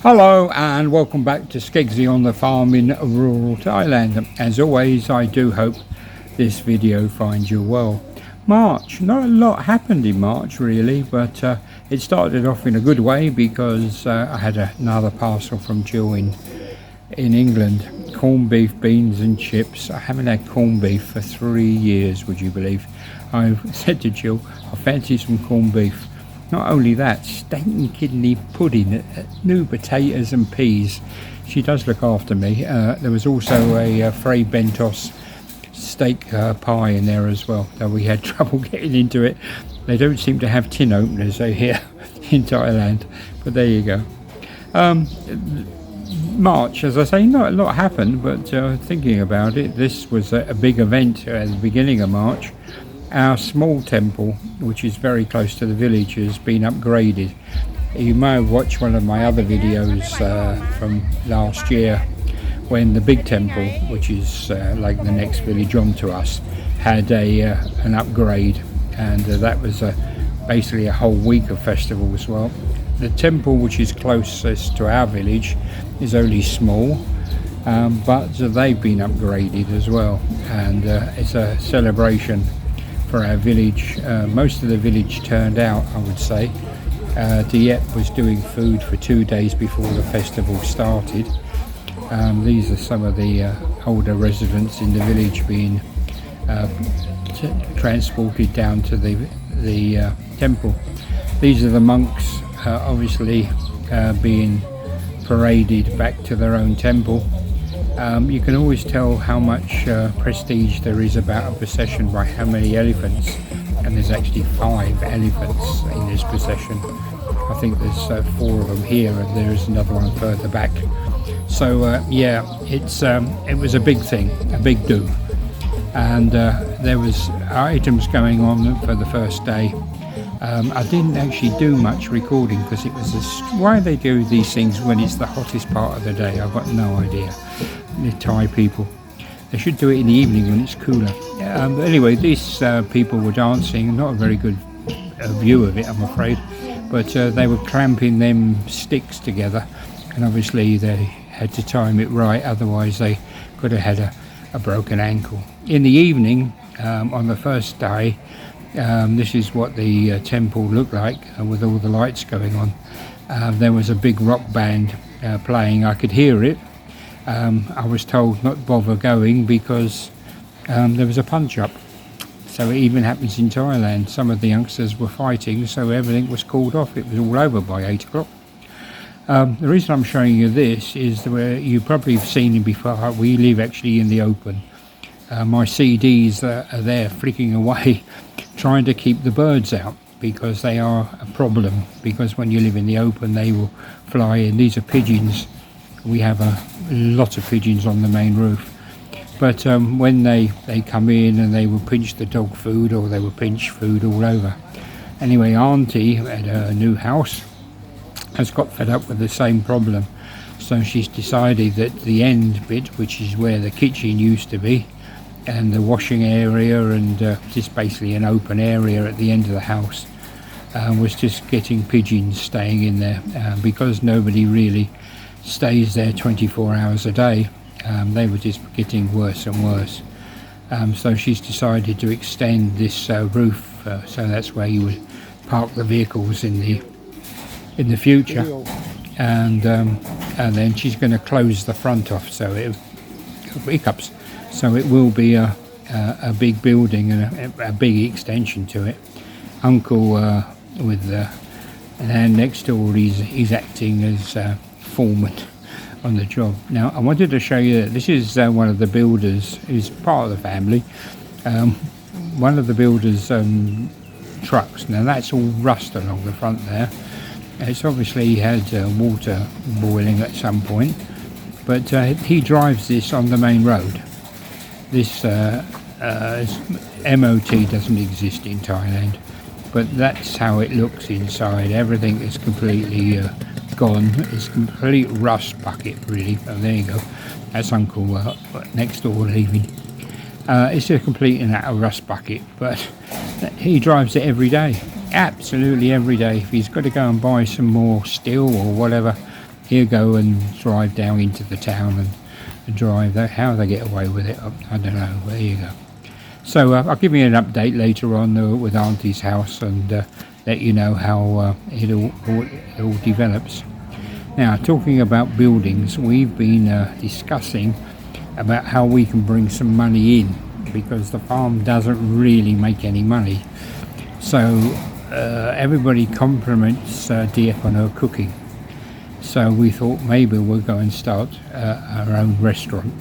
Hello and welcome back to Skeggsy on the farm in rural Thailand. As always, I do hope this video finds you well. March, not a lot happened in March really, but it started off in a good way because I had another parcel from Jill in England. Corned beef, beans and chips. I haven't had corned beef for 3 years, would you believe? I said to Jill, I fancy some corned beef. Not only that, steak and kidney pudding, new potatoes and peas. She does look after me. There was also a Frey Bentos steak pie in there as well, though we had trouble getting into it. They don't seem to have tin openers here in Thailand, but there you go. March, as I say, not a lot happened, but thinking about it, this was a big event at the beginning of March. Our small temple, which is very close to the village, has been upgraded. You may have watched one of my other videos from last year when the big temple, which is like the next village on to us, had an upgrade, and that was basically a whole week of festival as well. The temple, which is closest to our village, is only small, but they've been upgraded as well, and it's a celebration for our village. Most of the village turned out, I would say. Deap was doing food for 2 days before the festival started. These are some of the older residents in the village being transported down to the temple. These are the monks, obviously being paraded back to their own temple. You can always tell how much prestige there is about a procession by how many elephants, and there's actually 5 elephants in this procession. I think there's 4 of them here, and there is another one further back. So yeah, it was a big thing, a big do, and there was items going on for the first day. I didn't actually do much recording because it was why they do these things when it's the hottest part of the day. I've got no idea. The Thai people, they should do it in the evening when it's cooler. But anyway, these people were dancing. Not a very good view of it, I'm afraid, but they were clamping them sticks together, and obviously they had to time it right, otherwise they could have had a broken ankle. In the evening, on the first day, this is what the temple looked like with all the lights going on. There was a big rock band playing. I could hear it. I was told not to bother going because there was a punch up. So it even happens in Thailand. Some of the youngsters were fighting, so everything was called off. It was all over by 8 o'clock. The reason I'm showing you this is where you probably have seen it before. We live actually in the open. My CDs are there flicking away, trying to keep the birds out, because they are a problem, because when you live in the open they will fly in. These are pigeons. We have a lot of pigeons on the main roof, but when they come in and they will pinch the dog food, or they will pinch food all over. Anyway, Auntie at her new house has got fed up with the same problem, so she's decided that the end bit, which is where the kitchen used to be and the washing area, and just basically an open area at the end of the house, was just getting pigeons staying in there, because nobody really stays there 24 hours a day. They were just getting worse and worse. So she's decided to extend this roof, so that's where you would park the vehicles in the future, and then she's going to close the front off, so hiccups. So it will be a big building and a big extension to it. Uncle with the land next door, he's acting as foreman on the job. Now I wanted to show you that this is one of the builders who's part of the family. One of the builders trucks. Now that's all rust along the front there. It's obviously had water boiling at some point, but he drives this on the main road. This MOT doesn't exist in Thailand, but that's how it looks inside. Everything is completely gone. It's a complete rust bucket really. Oh, there you go. That's Uncle next door leaving. It's a complete and utter rust bucket, but he drives it every day, absolutely every day. If he's got to go and buy some more steel or whatever, he'll go and drive down into the town and drive that. How they get away with it, I don't know. There you go. So I'll give you an update later on with Auntie's house and let you know how it all develops. Now, talking about buildings, we've been discussing about how we can bring some money in, because the farm doesn't really make any money. So everybody compliments Deap on her cooking. So we thought maybe we'll go and start our own restaurant.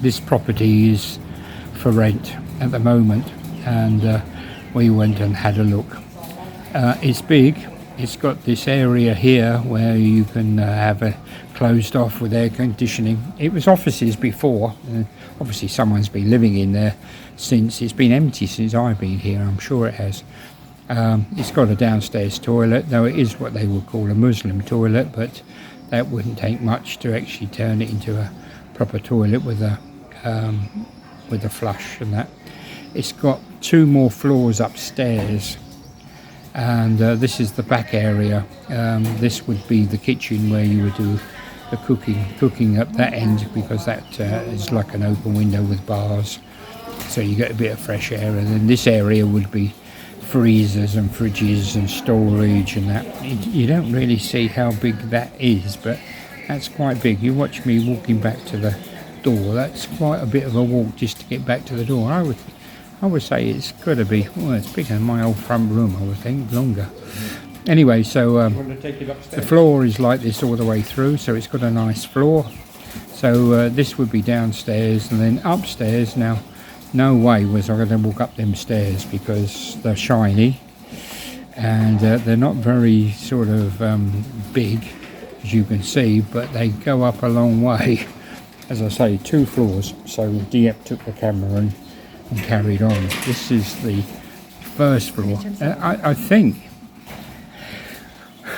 This property is for rent at the moment, and we went and had a look. It's big. It's got this area here where you can have it closed off with air conditioning. It was offices before. Obviously someone's been living in there since. It's been empty since I've been here, I'm sure it has. It's got a downstairs toilet, though it is what they would call a Muslim toilet, but that wouldn't take much to actually turn it into a proper toilet with a flush and that. It's got 2 more floors upstairs, and this is the back area. This would be the kitchen where you would do the cooking up that end, because that is like an open window with bars, so you get a bit of fresh air. And then this area would be freezers and fridges and storage and that. You don't really see how big that is, but that's quite big. You watch me walking back to the door, that's quite a bit of a walk just to get back to the door. I would say it's got to be, well, it's bigger than my old front room, I would think, longer. Anyway, so the floor is like this all the way through, so it's got a nice floor. So this would be downstairs, and then upstairs. Now, no way was I going to walk up them stairs, because they're shiny, and they're not very sort of big, as you can see, but they go up a long way. As I say, 2 floors, so Deap took the camera and carried on. This is the first floor.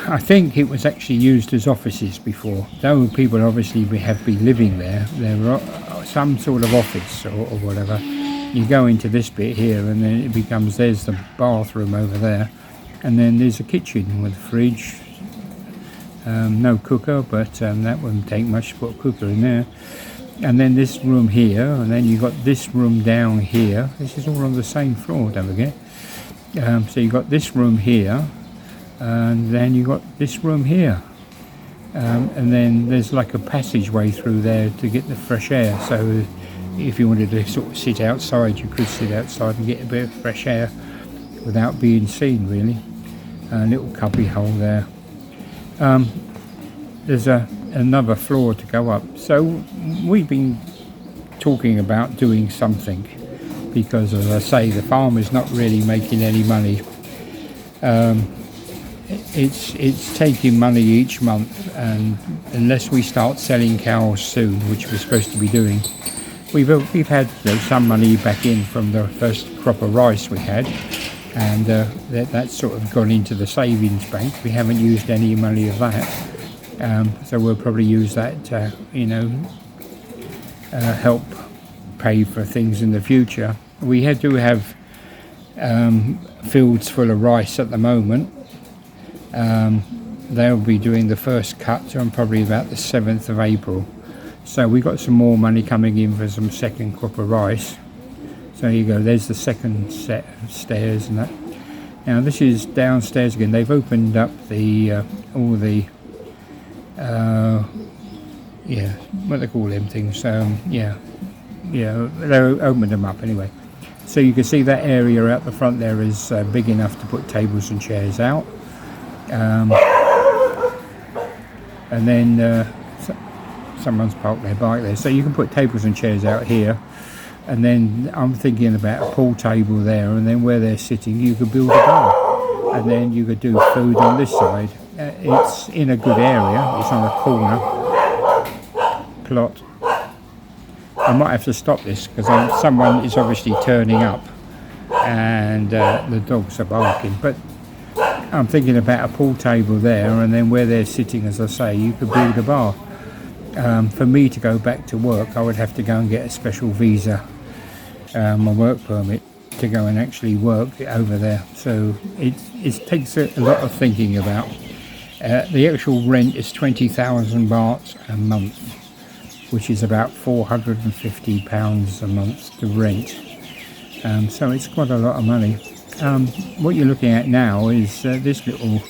I think it was actually used as offices before, though people obviously have been living there. There were some sort of office or whatever. You go into this bit here, and then it becomes, there's the bathroom over there, and then there's a kitchen with a fridge. No cooker, but that wouldn't take much to put a cooker in there. And then this room here, and then you got this room down here. This is all on the same floor, don't forget. So you got this room here, and then you got this room here, and then there's like a passageway through there to get the fresh air. So if you wanted to sort of sit outside, you could sit outside and get a bit of fresh air without being seen, really. A little cubby hole there. There's another floor to go up. So we've been talking about doing something, because, as I say, the farm is not really making any money. It's taking money each month, and unless we start selling cows soon, which we're supposed to be doing, we've had some money back in from the first crop of rice we had, and that's sort of gone into the savings bank. We haven't used any money of that, so we'll probably use that to help pay for things in the future. We do have fields full of rice at the moment. They'll be doing the first cut on probably about the 7th of April. So we got some more money coming in for some second crop of rice. So there you go, there's the second set of stairs and that. Now this is downstairs again. They've opened up the all the what they call them things. They opened them up anyway. So you can see that area out the front there is big enough to put tables and chairs out. And then someone's parked their bike there, so you can put tables and chairs out here. And then I'm thinking about a pool table there, and then where they're sitting you could build a bar, and then you could do food on this side. It's in a good area, it's on a corner plot. I might have to stop this because someone is obviously turning up, and the dogs are barking, but I'm thinking about a pool table there, and then where they're sitting, as I say, you could build a bar. For me to go back to work, I would have to go and get a special visa, my work permit, to go and actually work over there. So it takes a lot of thinking about. The actual rent is 20,000 bahts a month, which is about £450 a month to rent. So it's quite a lot of money. What you're looking at now is this little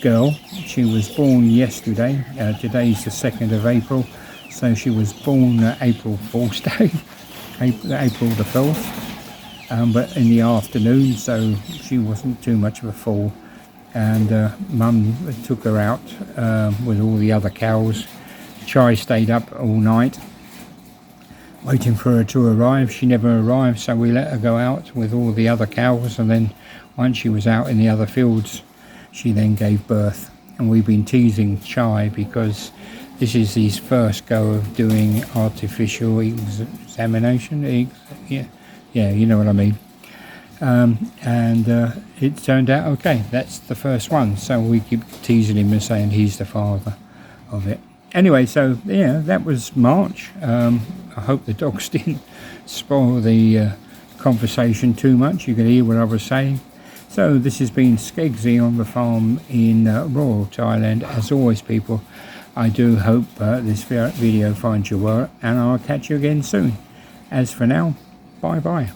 girl. She was born yesterday. Today's the 2nd of April, so she was born April Fool's Day, April the 12th, but in the afternoon, so she wasn't too much of a fool. And Mum took her out with all the other cows. Chai stayed up all night waiting for her to arrive. She never arrived, so we let her go out with all the other cows, and then once she was out in the other fields, she then gave birth. And we've been teasing Chai because this is his first go of doing artificial insemination. Yeah, you know what I mean. And it turned out okay. That's the first one, so we keep teasing him and saying he's the father of it. Anyway, so yeah, that was March. I hope the dogs didn't spoil the conversation too much. You could hear what I was saying. So this has been Skeggsy on the farm in rural Thailand. As always, people, I do hope this video finds you well, and I'll catch you again soon. As for now, bye bye.